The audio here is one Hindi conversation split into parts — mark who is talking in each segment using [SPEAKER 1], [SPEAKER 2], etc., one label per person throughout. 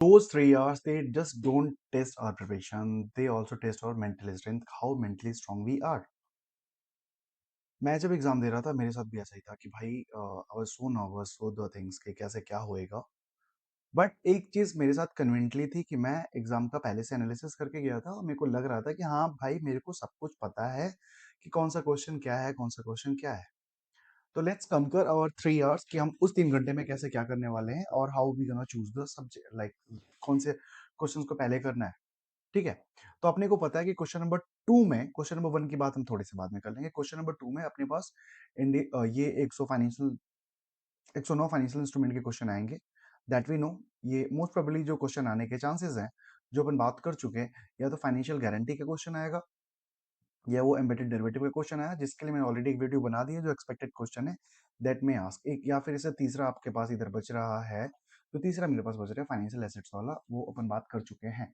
[SPEAKER 1] Those 3 hours, they just don't test our preparation, they also test our mental strength, how mentally strong we are. मैं जब एग्ज़ाम दे रहा था, मेरे साथ भी ऐसा ही था कि भाई I was so nervous for the things कि कैसे क्या होएगा। बट एक चीज़ मेरे साथ कन्वीनिएंटली थी कि मैं एग्ज़ाम का पहले से एनालिसिस करके गया था और मेरे को लग रहा था कि हाँ भाई, मेरे को सब कुछ पता है कि कौन-सा क्वेश्चन क्या है, कौन-सा क्वेश्चन क्या है। तो लेट्स कंकर आवर 3 आवर्स कि हम उस 3 घंटे में कैसे क्या करने वाले हैं और how we gonna choose the subject, like कौन से क्वेश्चन्स को पहले करना है। ठीक है? तो अपने को पता है कि क्वेश्चन नंबर 2 में, क्वेश्चन नंबर 1 की बात हम थोड़ी सी बाद में कर लेंगे। क्वेश्चन नंबर 2 में अपने पास ये 109 फाइनेंशियल इंस्ट्रूमेंट के क्वेश्चन आएँगे, दैट वी नो। ये मोस्ट प्रोबेबली जो क्वेश्चन आने के चांसेस हैं, जो अपन बात कर चुके हैं, या तो फाइनेंशियल गारंटी का क्वेश्चन आएगा, या वो एम्बेडेड डेरिवेटिव का क्वेश्चन आया, जिसके लिए मैंने ऑलरेडी एक वीडियो बना दी है, जो एक्सपेक्टेड क्वेश्चन है, दैट मे आस्क। एक या फिर इसे तीसरा आपके पास इधर बच रहा है, तो तीसरा मेरे पास बच रहा है फाइनेंशियल एसेट्स वाला, वो अपन बात कर चुके हैं।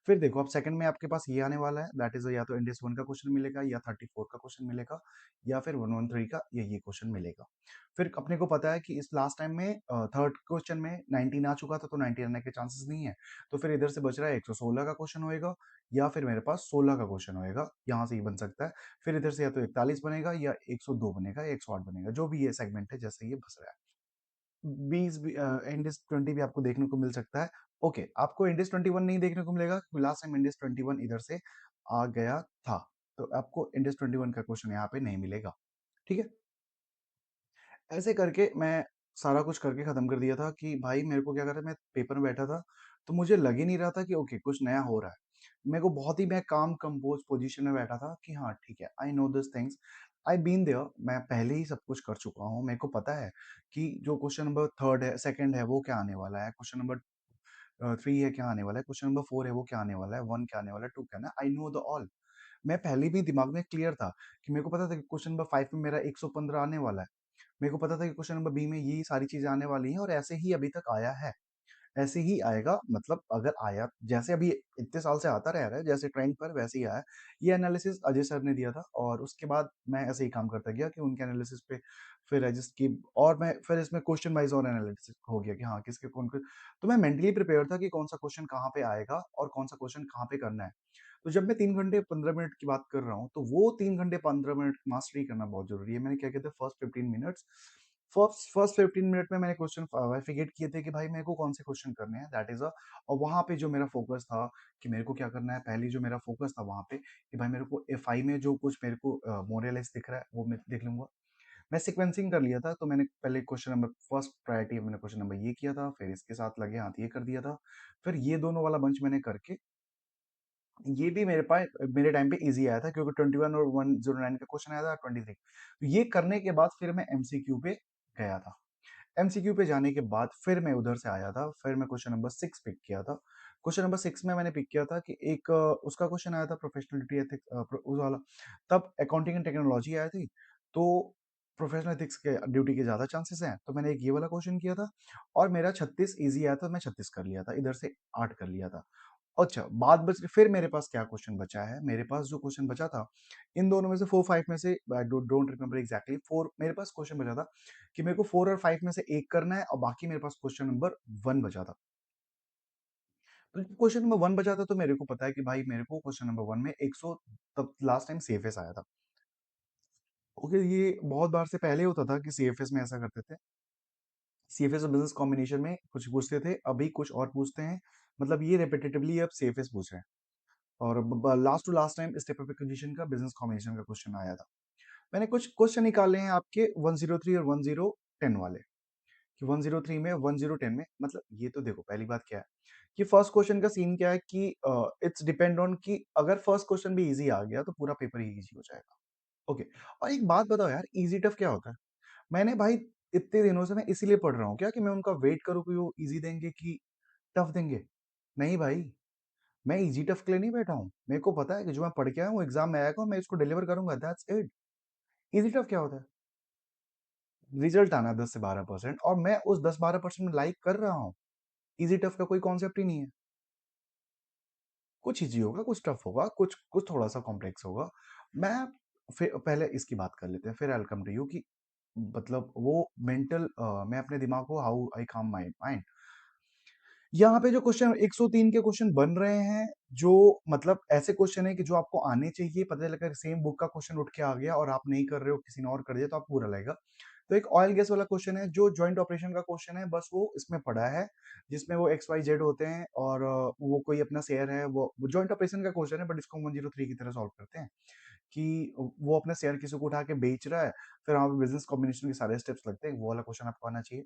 [SPEAKER 1] फिर देखो, अब सेकंड में आपके पास ये आने वाला है, दैट इज या तो इंडेक्स 1 का क्वेश्चन मिलेगा, या 34 का क्वेश्चन मिलेगा, या फिर 113 का, या ये क्वेश्चन मिलेगा। फिर अपने को पता है कि इस लास्ट टाइम में थर्ड क्वेश्चन में 19 आ चुका था, तो 19 आने के चांसेस नहीं है। तो फिर इधर से बच रहा है 116 का क्वेश्चन होएगा, या फिर मेरे पास 16 का क्वेश्चन होएगा, यहाँ से ही बन सकता है। फिर इधर से या तो 41 बनेगा, या 102 बनेगा, या 108 बनेगा, जो भी ये सेगमेंट है जैसे ये बस रहा है। 20 भी इंडेक्स 20 भी आपको देखने को मिल सकता है। ओके, आपको इंडेक्स 21 नहीं देखने को मिलेगा, क्योंकि लास्ट टाइम इंडेक्स 21 इधर से आ गया था। तो आपको इंडेक्स 21 का क्वेश्चन यहाँ पे नहीं मिलेगा। ठीक है? ऐसे करके मैं सारा कुछ करके खत्म कर दिया था कि भाई मेरे को क्या कर रहा है, मैं पेपर में बैठा था, तो मुझे लग ही नहीं रहा था कि ओके कुछ नया हो रहा है। मेरे को बहुत ही, मैं काम कंपोज पोजीशन में बैठा था कि हाँ ठीक है, I know this things, I been there, मैं पहले ही सब कुछ कर चुका हूँ। मेरे को पता है कि जो क्वेश्चन नंबर थर्ड है, सेकंड है, वो क्या आने वाला है, क्वेश्चन नंबर 3 है क्या आने वाला है, क्वेश्चन नंबर 4 है वो क्या आने वाला है, 1 क्या आने वाला है, 2 क्या आना है, आई नो द ऑल। मैं पहले भी दिमाग में क्लियर था कि मेरे को पता था कि क्वेश्चन नंबर 5 में मेरा 115 आने वाला है। मेरे को पता था कि क्वेश्चन नंबर बी में ये सारी चीज़ें आने वाली हैं, और ऐसे ही अभी तक आया है। ऐसे ही आएगा, मतलब अगर आया जैसे अभी इतने साल से आता रह रहा है, जैसे ट्रेंड पर वैसे ही आया है। ये एनालिसिस अजय सर ने दिया था, और उसके बाद मैं ऐसे ही काम करता गया कि उनके एनालिसिस पे फिर एडजस्ट की, और मैं फिर इसमें क्वेश्चन वाइज़ और एनालिसिस हो गया कि हाँ, किसके कौन क तो मैं मेंटली प्रिपेयर था कि कौन-सा क्वेश्चन कहाँ पे आएगा और कौन-सा क्वेश्चन कहाँ पे करना है। तो जब मैं 3 घंटे 15 मिनट की बात कर रहा हूँ, तो वो 3 घंटे 15 मिनट मास्टरी करना बहुत ज़रूरी है। मैंने क्या किया था, फर्स्ट 15 मिनट में मैंने क्वेश्चन बाइफरकेट किए थे कि भाई मेरे को कौन से क्वेश्चन करने हैं, दैट इज़ और वहाँ पे जो मेरा फ़ोकस था कि मेरे को क्या करना है, पहले जो मेरा फ़ोकस था वहाँ पे कि भाई मेरे को एफआई में जो कुछ मेरे को मोर या लेस दिख रहा है, वो मैं देख लूँगा। मैं सीक्वेंसिंग कर लिया था, तो मैंने पहले क्वेश्चन नंबर फर्स्ट प्रायोरिटी मैंने क्वेश्चन नंबर ये किया था, फिर इसके साथ लगे हाथ ये कर दिया था। फिर ये दोनों वाला बंच मैंने करके, ये भी मेरे टाइम पे ईज़ी आया था, क्योंकि 21 और 109 का क्वेश्चन आया था, 23। तो ये करने के बाद फिर मैं एमसीक्यू पे गया था। एमसीक्यू पे जाने के बाद फिर मैं उधर से आया था, फिर मैं क्वेश्चन नंबर 6 पिक किया था। क्वेश्चन नंबर 6 में मैंने पिक किया था कि एक उसका क्वेश्चन आया था, प्रोफेशनल ड्यूटी एथिक्स, उस वाला। तब अकाउंटिंग एंड टेक्नोलॉजी आई थी, तो प्रोफेशनल एथिक्स के ड्यूटी के ज़्यादा चांसेस हैं, तो मैंने एक ये वाला क्वेश्चन किया था, और मेरा 36 ईज़ी आया था, मैं 36 कर लिया था, इधर से 8 कर लिया था। अच्छा, बात बच फिर मेरे पास क्या क्वेश्चन बचा है, मेरे पास जो क्वेश्चन बचा था, इन दोनों में से 4-5 में से आई डोंट रिमेंबर एग्ज़ैक्टली 4 मेरे पास क्वेश्चन बचा था कि मेरे को 4 और 5 में से 1 करना है, और बाकी मेरे पास क्वेश्चन नंबर 1 बचा था। तो जब क्वेश्चन नंबर 1 बचा था, तो मेरे को पता है कि भाई मेरे को क्वेश्चन नंबर 1 में 100, तब लास्ट टाइम सीएफएस आया था। ओके, ये बहुत बार से पहले होता था कि सीएफएस में ऐसा करते थे। सीएफएस और बिज़नेस कॉम्बिनेशन में कुछ पूछते थे, अभी कुछ और पूछते हैं। मतलब ये रिपिटिटिवली अब सीएफएस पूछ रहे हैं। और last to last time step of acquisition का बिजनेस कॉम्बिनेशन का क्वेश्चन आया था। मैंने कुछ क्वेश्चन निकाले हैं आपके 103 और 1010 वाले, कि 103 में 1010 में, मतलब ये तो देखो पहली बात क्या है कि फर्स्ट क्वेश्चन का सीन क्या है कि इट्स डिपेंड ऑन कि अगर फर्स्ट क्वेश्चन भी इजी आ गया तो पूरा पेपर ही इजी हो जाएगा। ओके, और एक बात बताओ यार, इजी टफ क्या होता है? मैंने भाई इतने दिनों से मैं इसीलिए पढ़ रहा हूँ क्या कि मैं उनका वेट करूँ कि वो इजी देंगे कि टफ देंगे? नहीं भाई, मैं ईजी टफ के लिए नहीं बैठा हूँ। मेरे को पता है कि जो मैं पढ़ के आया हूँ, एग्ज़ाम में आएगा, मैं इसको डिलीवर करूँगा, दैट्स इट। ईजी टफ क्या होता है? रिज़ल्ट आना है 10 से 12% और मैं उस 10-12% में लाइक कर रहा हूँ। ईजी टफ का कोई कॉन्सेप्ट ही नहीं है। कुछ ईज़ी होगा, कुछ टफ होगा, कुछ कुछ थोड़ा-सा कॉम्प्लेक्स होगा। मैं फिर पहले इसकी बात कर लेते हैं, फिर I will come to you कि मतलब वो मैं अपने दिमाग को हाउ आई काम माय माइंड। यहाँ पे जो क्वेश्चन 103 के क्वेश्चन बन रहे हैं, जो मतलब ऐसे क्वेश्चन है कि जो आपको आने चाहिए, पता चला सेम बुक का क्वेश्चन उठ के आ गया और आप नहीं कर रहे हो, किसी ने और कर दिया तो आपको बुरा लगेगा। तो एक ऑयल गैस वाला क्वेश्चन है, जो जॉइंट ऑपरेशन का क्वेश्चन है, बस वो इसमें पड़ा है, जिसमें वो एक्स वाई जेड होते हैं और वो कोई अपना शेयर है, वो जॉइंट ऑपरेशन का क्वेश्चन है, बट इसको हम 103 की तरह सॉल्व करते हैं कि वो अपना शेयर किसी को उठा के बेच रहा है, फिर वहां पे बिजनेस कॉम्बिनेशन के सारे स्टेप्स लगते हैं, वो वाला क्वेश्चन आपको आना चाहिए।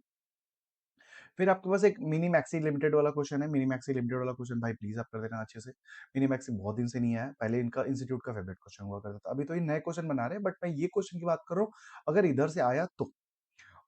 [SPEAKER 1] फिर आपके पास एक मिनी मैक्सी लिमिटेड वाला क्वेश्चन है। मिनी मैक्सी लिमिटेड वाला क्वेश्चन भाई प्लीज आप कर देना अच्छे से। मिनी मैक्सी बहुत दिन से नहीं आया, पहले इनका इंस्टीट्यूट का फेवरेट क्वेश्चन हुआ करता था, अभी तो ये नए क्वेश्चन बना रहे हैं, बट मैं ये क्वेश्चन की बात कर रहा हूँ, अगर इधर से आया तो।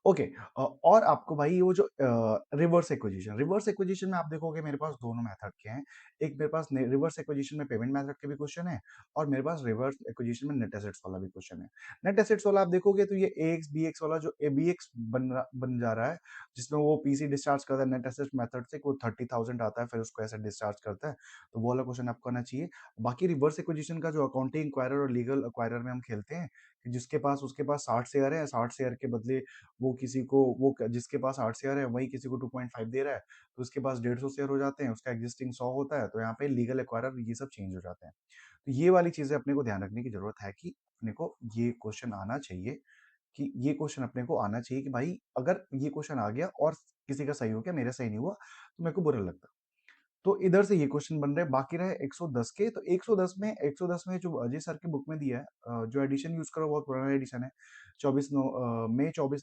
[SPEAKER 1] ओके। और आपको भाई वो जो रिवर्स एक्विजिशन में आप देखोगे मेरे पास दोनों मेथड के हैं। एक मेरे पास रिवर्स एक्विजिशन में पेमेंट मेथड के भी क्वेश्चन है, और मेरे पास रिवर्स एक्विजिशन में नेट एसेट्स वाला भी क्वेश्चन है। नेट एसेट्स वाला आप देखोगे तो ये ए एक्स बी एक्स वाला जो ए बी एक्स बन जा रहा है, जिसमें वो पीसी डिस्चार्ज करता है नेट एसेट्स मेथड से, वो 30,000 आता है, फिर उसको ऐसे डिस्चार्ज करता है, तो वो वाला क्वेश्चन आपको आना चाहिए। बाकी रिवर्स एक्विजिशन का जो अकाउंटिंग एक्वायरर और लीगल एक्वायरर में हम खेलते हैं, कि जिसके पास उसके पास 60 शेयर है, 60 शेयर के बदले वो किसी को जिसके पास 8 शेयर है वही किसी को 2.5 दे रहा है, तो उसके पास 150 शेयर हो जाते हैं, उसका एग्जिस्टिंग 100 होता है, तो यहाँ पे लीगल एक्वायरर ये सब चेंज हो जाते हैं। तो ये वाली चीजें अपने को ध्यान रखने की जरूरत है, कि अपने को ये क्वेश्चन आना चाहिए, कि ये क्वेश्चन अपने को आना चाहिए कि भाई अगर ये क्वेश्चन आ गया और किसी का सही हो गया, मेरा सही नहीं हुआ, तो मेरे को बुरा लगता। तो इधर से ये क्वेश्चन बन रहे हैं, बाकी रहे 110 के, तो 110 में जो अजय सर की बुक में दिया है, जो एडिशन यूज करो बहुत पुराना एडिशन है, 24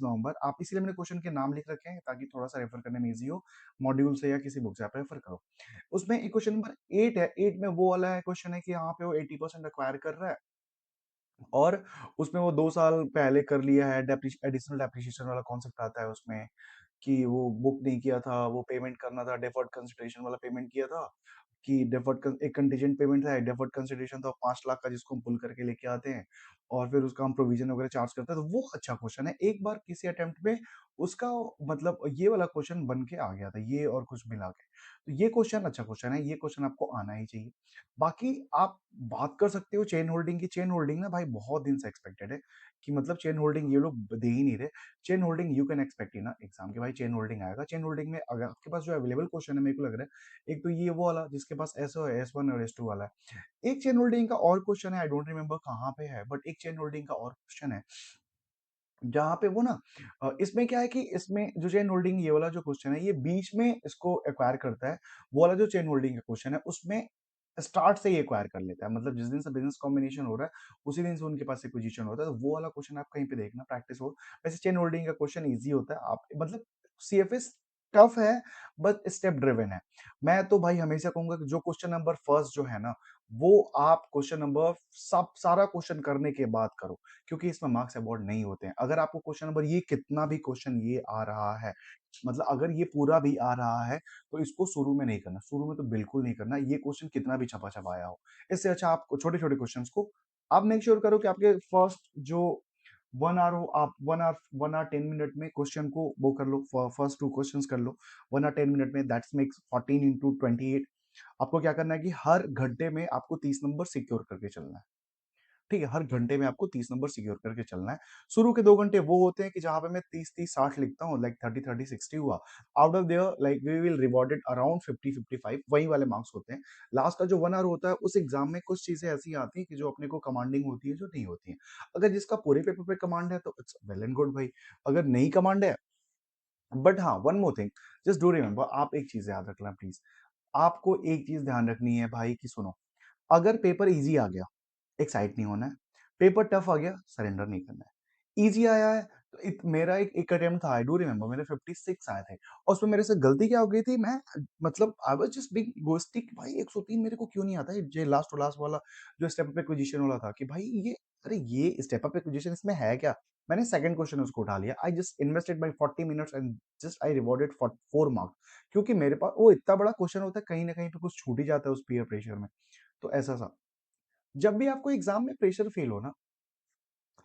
[SPEAKER 1] नवंबर, आप इसीलिए मैंने क्वेश्चन के नाम लिख रखे हैं ताकि थोड़ा सा रेफर करने में इजी हो, मॉड्यूल से या किसी बुक से आप रेफर करो। उसमें एक क्वेश्चन नंबर 8 है, 8 में वो वाला है क्वेश्चन है कि यहाँ पे वो 80% एक्वायर कर रहा है, और उसमें वो 2 साल पहले कर लिया है, एडिशनल डेप्रिसिएशन वाला कॉन्सेप्ट आता है उसमें, कि वो बुक नहीं किया था, वो पेमेंट करना था, डेफर्ड कंसिडरेशन वाला पेमेंट किया था, कि एक कंटीजेंट पेमेंट था, एक डेफर्ड कंसिडरेशन था 5 लाख का, जिसको हम पुल करके लेके आते हैं और फिर उसका हम प्रोविजन वगैरह चार्ज करते हैं, तो वो अच्छा क्वेश्चन है। एक बार किसी अटेम्प्ट में उसका मतलब ये वाला क्वेश्चन बन के आ गया था, ये और कुछ मिला के, तो ये क्वेश्चन अच्छा क्वेश्चन है, ये क्वेश्चन आपको आना ही चाहिए। बाकी आप बात कर सकते हो चेन होल्डिंग की। चेन होल्डिंग ना भाई बहुत दिन से एक्सपेक्टेड है, कि मतलब चेन होल्डिंग ये लोग दे ही नहीं रहे। Chain holding you can expect ही ना एग्जाम के, भाई चेन होल्डिंग आएगा। चेन होल्डिंग में अगर आपके पास जो अवेलेबल क्वेश्चन है, मेरे को लग रहा है एक तो ये वो वाला जिसके पास S1 और S2 वाला है, एक चेन होल्डिंग का और क्वेश्चन है, आई डोंट रिमेम्बर कहाँ पे है, बट एक चेन होल्डिंग का और क्वेश्चन है, जहाँ पे वो ना इसमें क्या है कि इसमें जो चेन होल्डिंग ये वाला जो क्वेश्चन है, ये बीच में इसको एक्वायर करता है। वो वाला जो चेन होल्डिंग का क्वेश्चन है, उसमें स्टार्ट से ही एक्वायर कर लेता है, मतलब जिस दिन से बिजनेस कॉम्बिनेशन हो रहा है उसी दिन से उनके पास एक्विजिशन होता है, तो वो वाला क्वेश्चन आप कहीं पे देखना, प्रैक्टिस हो। वैसे चेन होल्डिंग का क्वेश्चन ईजी होता है, आप मतलब सीएफएस टफ है, बट स्टेप ड्रिवन है। मैं तो भाई हमेशा कहूंगा कि जो क्वेश्चन नंबर फर्स्ट जो है ना, वो आप क्वेश्चन नंबर सब सारा क्वेश्चन करने के बाद करो, क्योंकि इसमें मार्क्स अवॉर्ड नहीं होते हैं। अगर आपको क्वेश्चन नंबर ये कितना भी क्वेश्चन ये आ रहा है, मतलब अगर ये पूरा भी आ रहा है, तो इसको शुरू में नहीं करना, शुरू में तो बिल्कुल नहीं करना, ये क्वेश्चन कितना भी छपा छपाया हो। इससे अच्छा आप छोटे छोटे क्वेश्चन को आप मेक श्योर करो कि आपके फर्स्ट जो 1 आवर हो, आप 1 आवर 10 मिनट में क्वेश्चन को वो कर लो, फर्स्ट 2 क्वेश्चंस कर लो 1 आवर 10 मिनट में, दैट्स मेक्स 14 × 28। आपको क्या करना है कि हर घंटे में आपको 30 नंबर सिक्योर करके चलना है। ठीक है, हर घंटे में आपको 30 नंबर सिक्योर करके चलना है। शुरू के 2 घंटे वो होते हैं कि जहाँ पे मैं 30-30-60 लिखता हूँ, लाइक 30-30-60 हुआ। Out of there like we will rewarded around 50-55, वही वाले मार्क्स होते हैं। लास्ट का जो 1 आवर होता है, उस एग्जाम में कुछ चीजें ऐसी आती हैं कि जो अपने को कमांडिंग होती है, जो नहीं होती हैं। अगर जिसका पूरे पेपर पे कमांड है तो इट्स वेल एंड गुड भाई। अगर नहीं कमांड है, बट हाँ, one more thing, just do remember, आप एक चीज याद रखना प्लीज। आपको एक चीज ध्यान रखनी है भाई कि सुनो, अगर पेपर इजी आ गया, एक्साइट नहीं होना है। पेपर टफ आ गया, सरेंडर नहीं करना है। इजी आया है तो मेरा एक अटेम्प्ट था, आई डू रिमेम्बर, मेरे 56 आए थे, और उसमें मेरे से गलती क्या हो गई थी, मैं मतलब आई वाज जस्ट बिग गोस्टिक, भाई 103 मेरे को क्यों नहीं आता है, ये लास्ट टू लास्ट वाला जो स्टेप अप एक्विजिशन वाला था, कि भाई ये, अरे ये स्टेप अप एक्विजिशन इसमें है क्या। मैंने सेकंड क्वेश्चन उसको उठा लिया, I just invested bye 40 minutes and just I rewarded for 4 marks, क्योंकि मेरे पास वो इतना बड़ा क्वेश्चन होता है, कहीं ना कहीं पे कुछ छूट ही जाता है उस पीयर प्रेशर में। तो ऐसा सा जब भी आपको एग्जाम में प्रेशर फील हो ना,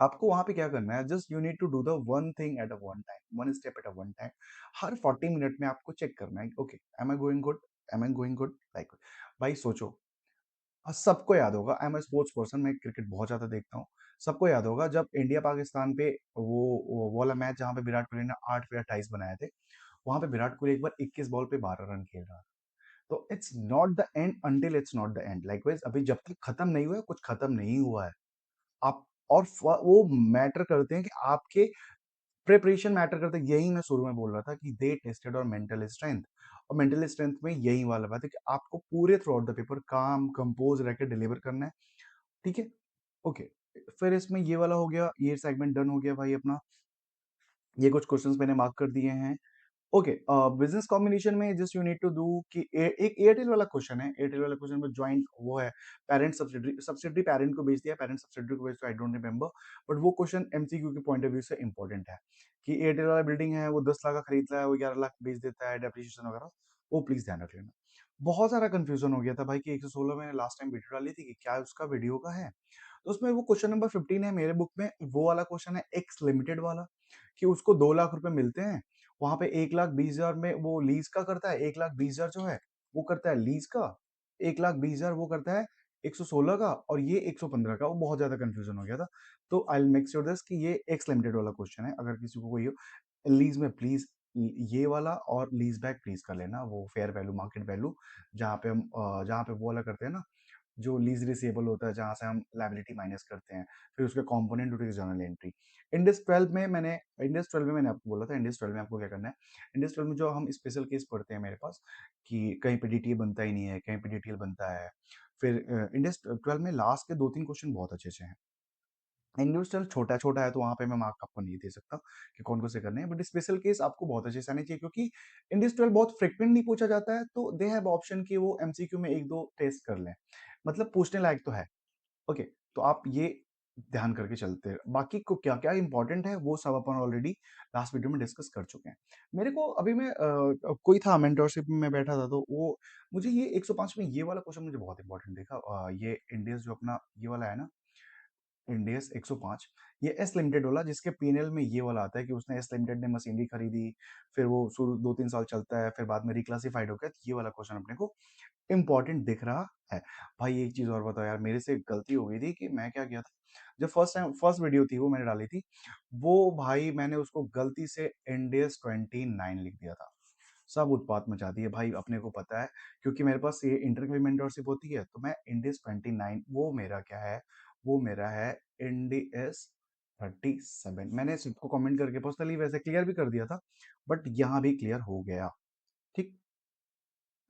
[SPEAKER 1] आपको वहां पे क्या करना है, just you need to do the one thing at a one time, one step at a one time. हर 40 मिनट में आपको चेक करना है, okay am I going good, am I going good, like भाई सोचो, सबको याद होगा, I am a sports person, मैं क्रिकेट बहुत ज्यादा देखता हूँ। सबको याद होगा जब इंडिया पाकिस्तान पे वो वाला मैच जहाँ पे विराट कोहली ने 8 फिर 28 बनाए थे, वहाँ पे विराट कोहली एक बार 21 बॉल पे 12 रन खेल रहा था। तो it's not the end until it's not the end. Likewise अभी जब तक खत्म नहीं हुआ है, कुछ खत्म नहीं हुआ है। आप और फ वो मैटर करते हैं कि आपके प्रिपरेशन मैटर करता है। यही मैं शुरू में बोल रहा था कि दे टेस्टेड और मेंटल स्ट्रेंथ, और मेंटल स्ट्रेंथ में यही वाला बात है कि आपको पूरे थ्रू आउट द पेपर काम कंपोज रह के डिलीवर करना है। ठीक है? ओके। फिर इसमें ये वाला हो गया, ये सेगमेंट डन हो गया भाई अपना। ये कुछ क्वेश्चंस मैंने मार्क कर दिए हैं। ओके, बिजनेस कॉम्बिनेशन में just you need to do कि एक एयरटेल वाला क्वेश्चन है। एयरटेल वाला क्वेश्चन में ज्वाइंट वो है, पेरेंट सब्सिडरी सब्सिडरी पेरेंट को बेच दिया, पेरेंट सब्सिडरी को बेच दिया, आई डोंट रिमेंबर। बट वो क्वेश्चन एमसीक्यू के पॉइंट ऑफ व्यू से इंपॉर्टेंट है कि एयरटेल वाला बिल्डिंग है, वो 10 लाख का खरीदता है, वो 11 लाख बेच देता है, डेप्रिसिएशन वगैरह। वो प्लीज ध्यान रख लेना। बहुत सारा कंफ्यूजन हो गया था भाई कि 116 मैंने लास्ट टाइम वीडियो डाली थी कि क्या उसका वीडियो का है। तो उसमें वो क्वेश्चन नंबर 15 है मेरे बुक में, वो वाला क्वेश्चन है एक्स लिमिटेड वाला, कि उसको 2 लाख रुपए मिलते हैं। वहां पे 1,20,000 में वो लीज का करता है, 1,20,000 जो है वो करता है लीज का, 1,20,000 वो करता है 116 का, और ये 115 का। वो बहुत ज्यादा कंफ्यूजन हो गया था। तो आई मेक श्योर दिस कि ये एक्स लिमिटेड वाला क्वेश्चन है। अगर किसी को कोई हो लीज में, प्लीज ये वाला और लीज बैक प्लीज कर लेना, वो फेयर वैल्यू मार्केट वैल्यू, जहाँ पे हम जहाँ पे वो वाला करते हैं ना, जो लीज रिसेबल होता है, जहाँ से हम लायबिलिटी माइनस करते हैं, फिर उसके component to journal entry. Index 12 में मैंने आपको बोला था, इंडेक्स 12 में आपको क्या करना है। इंडेक्स 12 में जो हम स्पेशल केस पढ़ते हैं मेरे पास, कि कहीं पे डीटीए बनता ही नहीं है, कहीं पे डीटीएल बनता है। फिर इंडेक्स 12 में लास्ट के 2-3 क्वेश्चन बहुत अच्छे अच्छे हैं। इंडिविजुअल छोटा-छोटा है तो वहाँ पे मैं मार्क आपको नहीं दे सकता कि कौन-कौन से करने हैं, बट स्पेशल केस आपको बहुत अच्छे से आने चाहिए, क्योंकि इंडिस 12 बहुत फ्रीक्वेंटली पूछा जाता है, तो दे हैव ऑप्शन कि वो एमसीक्यू में 1-2 टेस्ट कर लें। मतलब पूछने लायक तो है। ओके, तो आप ये ध्यान करके चलते हैं। बाकी को क्या-क्या इम्पोर्टेंट है वो सब अपन ऑलरेडी लास्ट वीडियो में डिस्कस कर चुके हैं। मेरे को अभी कोई था मेंटरशिप में मैं बैठा था, तो वो मुझे ये 105 में ये वाला क्वेश्चन मुझे बहुत इम्पोर्टेंट दिखा। ये इंडेक्स जो अपना ये वाला है ना, इंडेक्स 105, ये एस लिमिटेड वाला, जिसके पीएनएल में ये वाला आता है कि उसने एस लिमिटेड ने मशीनरी खरीदी, फिर वो शुरू 2-3 साल चलता है, फिर बाद में रिक्लासिफाइड हो गया। तो ये वाला क्वेश्चन अपने को इम्पोर्टेंट दिख रहा है। भाई एक चीज़ और बताओ यार, मेरे से गलती हो गई थी कि मैं क्या किया था, जब फर्स्ट वीडियो थी वो मैंने डाली थी, वो भाई मैंने उसको गलती से इंडेक्स 29 लिख दिया था। सब उत्पात मचा दिए भाई, अपने को पता है, क्योंकि मेरे पास ये इंटर की मेंटरशिप होती है, तो मैं इंडेक्स 29, वो मेरा क्या है, वो मेरा है इंडेक्स 37। मैंने सबको कमेंट करके पर्सनली वैसे क्लियर भी कर दिया था, बट यहाँ भी क्लियर हो गया। ठीक।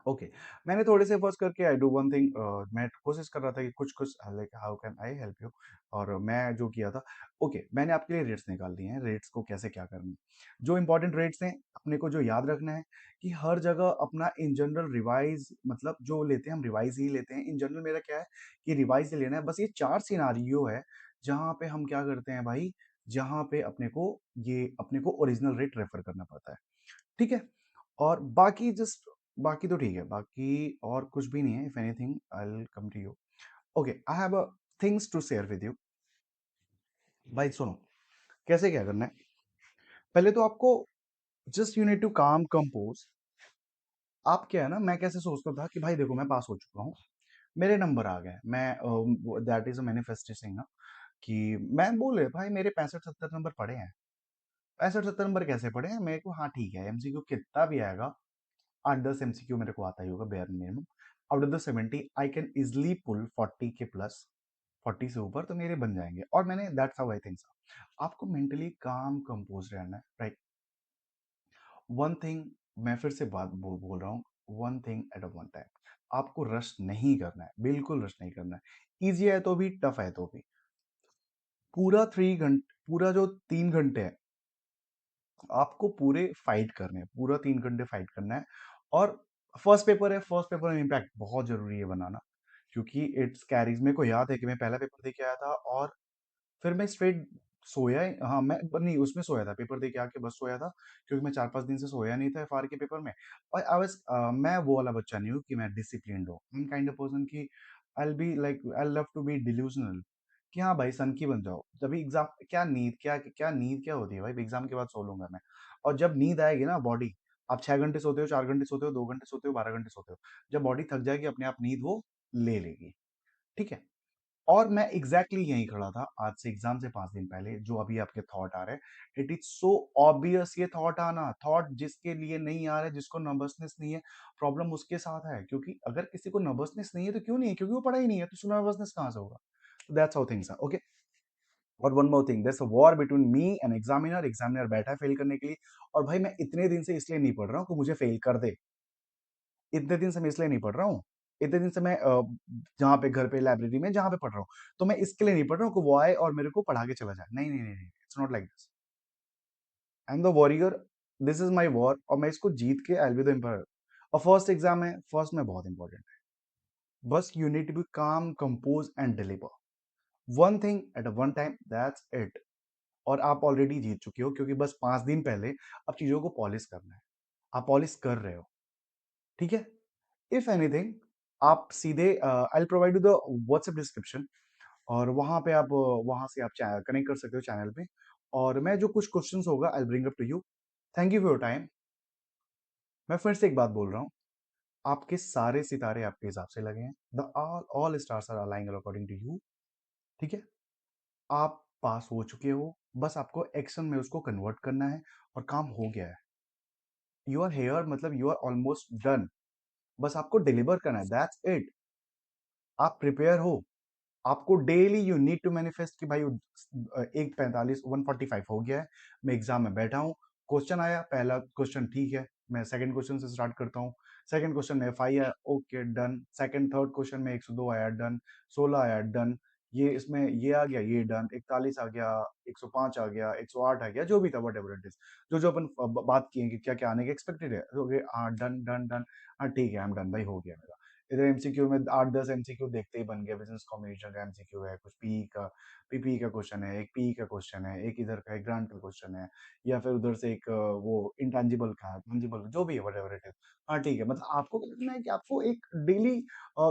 [SPEAKER 1] ओके। मैंने थोड़े से फर्स्ट करके आई डू वन थिंग, मैं कोशिश कर रहा था कि कुछ कुछ like how can I help you, और मैं जो किया था, ओके, मैंने आपके लिए रेट्स निकाल दिए हैं, रेट्स को कैसे क्या करना है। जो इंपॉर्टेंट रेट्स हैं अपने को जो याद रखना है, कि हर जगह अपना इन जनरल रिवाइज, मतलब जो लेते हैं हम रिवाइज ही लेते हैं। इन जनरल मेरा क्या है कि रिवाइज ही लेना है। बस ये 4 सिनारियो है जहाँ पे हम क्या करते हैं भाई, जहाँ पे अपने को ओरिजिनल रेट रेफर करना पड़ता है। ठीक है? और बाकी तो ठीक है, बाकी और कुछ भी नहीं है। If anything I will come to you. Okay, I have things to share with you. भाई सुनो, कैसे क्या करना है। पहले तो आपको just you need to calm compose. आप क्या है ना, मैं कैसे सोचता था कि भाई देखो मैं पास हो चुका हूँ, मेरे नंबर आ गए, मैं दैट इज अ मैनिफेस्टेशन ना, कि मैं बोले भाई मेरे 65-70 नंबर पड़े हैं। 65-70 नंबर कैसे पड़े हैं मेरे को, हाँ ठीक है, एमसीक्यू कितना भी आएगा, 8-10 एमसीक्यू मेरे को आता ही होगा bare minimum. Out of the 70 I can easily pull 40 के प्लस, 40 से ऊपर तो मेरे बन जाएंगे। और मैंने that's how I think so. आपको मेंटली काम कंपोज रहना है, राइट। वन थिंग, मैं फिर से बोल रहा हूँ, one thing at a one time. आपको रश नहीं करना है, बिल्कुल रश नहीं करना है। इजी है तो भी, टफ है तो भी। पूरा जो 3 घंटे है, आपको पूरे फाइट करने हैं, पूरा 3 घंटे फाइट करना है। और फर्स्ट पेपर में इम्पैक्ट बहुत जरूरी है बनाना, क्योंकि इट्स कैरीज। मेरे को याद है कि मैं पहला पेपर दे के आया था, और फिर मैं स्ट्रेट सोया ही, हाँ मैं नहीं उसमें सोया था, पेपर दे के आके बस सोया था, क्योंकि मैं 4-5 दिन से सोया नहीं था एफआर के पेपर में। और मैं वो वाला बच्चा नहीं हूँ कि मैं डिसिप्लिन्ड हूँ। I am kind of person की I love to be delusional, कि हाँ भाई सन की बन जाओ। जब एग्जाम, नींद क्या होती है भाई, एग्जाम के बाद सो लूंगा मैं। और जब नींद आएगी ना बॉडी, आप 6 घंटे सोते हो, 4 घंटे सोते हो, 2 घंटे सोते हो, 12 घंटे सोते हो, जब बॉडी थक जाएगी अपने आप नींद वो ले लेगी। ठीक है। और मैं एग्ज़ैक्टली यहीं खड़ा था आज से एग्ज़ाम से 5 दिन पहले, जो अभी आपके थॉट आ रहे हैं। इट इज़ सो ऑब्वियस ये थॉट आना, थॉट जिसके लिए नहीं आ रहा है, जिसको नर्वसनेस नहीं है, प्रॉब्लम उसके साथ है। क्योंकि अगर किसी को नर्वसनेस नहीं है, तो क्यों नहीं है? क्योंकि वो पढ़ा ही नहीं है, तो उसको नर्वसनेस कहाँ से होगा? That's how things are, okay? और one more thing, there is a war between me and examiner. Examiner बैठा है फेल करने के लिए, और भाई मैं इतने दिन से इसलिए नहीं पढ़ रहा हूँ कि मुझे फेल कर दे। इतने दिन से मैं इसलिए नहीं पढ़ रहा हूँ। इतने दिन से मैं जहाँ पे घर पे लाइब्रेरी में जहाँ पे पढ़ रहा हूँ, तो मैं इसके लिए नहीं पढ़ रहा हूँ कि वो आए और मेरे को पढ़ा के चला जाए। नहीं, नहीं, नहीं, नहीं, it's not like this. I am the warrior, this is my war, और मैं इसको जीत के I will be the empire. और फर्स्ट एग्ज़ाम है, फर्स्ट में बहुत इंपॉर्टेंट है। बस you need to be calm, compose and deliver. One thing at a one time, that's it. और आप ऑलरेडी जीत चुके हो, क्योंकि बस 5 दिन पहले अब चीज़ों को पॉलिश करना है। आप पॉलिश कर रहे हो, ठीक है? इफ एनीथिंग, आप सीधे I will provide you the WhatsApp description, और वहाँ पे आप वहाँ से आप कनेक्ट कर सकते हो चैनल पे, और मैं जो कुछ क्वेश्चंस होगा I will bring up to you. Thank you for your time. मैं फिर से एक बात बोल रहा हूँ, आपके सारे सितारे आपके हिसाब से लगे हैं। The all stars are aligning according to you, ठीक है? आप पास हो चुके हो, बस आपको एक्शन में उसको कन्वर्ट करना है, और काम हो गया है। यू आर हियर, मतलब यू आर ऑलमोस्ट डन। बस आपको डिलीवर करना है, दैट्स इट। आप प्रिपेयर हो। आपको daily you need to manifest कि भाई 1:45 1:45 हो गया है, मैं एग्जाम में बैठा हूँ, क्वेश्चन आया, पहला क्वेश्चन ठीक है, मैं सेकंड क्वेश्चन से स्टार्ट करता हूँ। सेकंड क्वेश्चन में F5 आया, okay done. Second third question में 102 आया, डन। 16 आया, डन। ये इसमें ये आ गया, ये डन। 41 आ गया, 105 आ गया, 108 आ गया, जो भी था वट एवर इट इज, जो जो अपन बात किए कि क्या क्या आने के एक्सपेक्टेड है, ओके हाँ डन डन डन। हाँ ठीक है, आई एम डन, भाई हो गया मेरा। इधर एमसीक्यू में 8-10 एमसीक्यू देखते ही बन गया। बिजनेस कॉम्बिनेशन का एमसीक्यू है, कुछ पीई का, पीपीई का क्वेश्चन है, एक पीई का क्वेश्चन है, एक इधर का एक ग्रांट का क्वेश्चन है, या फिर उधर से एक वो इंटेंजिबल का, tangible, जो भी है व्हाटएवर इट इज। हाँ ठीक है, मतलब आपको क्या करना है कि आपको एक डेली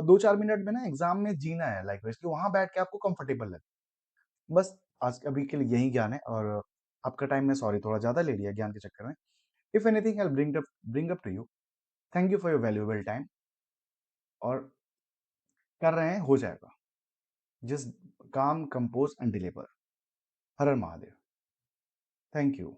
[SPEAKER 1] 2-4 मिनट में ना एग्जाम में जीना है, लाइक कि वहां बैठ के आपको कंफर्टेबल लगे। बस आज अभी के लिए यही ज्ञान है, और आपका टाइम मैं सॉरी थोड़ा ज्यादा ले लिया ज्ञान के चक्कर में। If anything I bring up to you. Thank you for your valuable time, और कर रहे हैं, हो जाएगा। Just calm, compose and deliver. Har Har Mahadev. Thank you.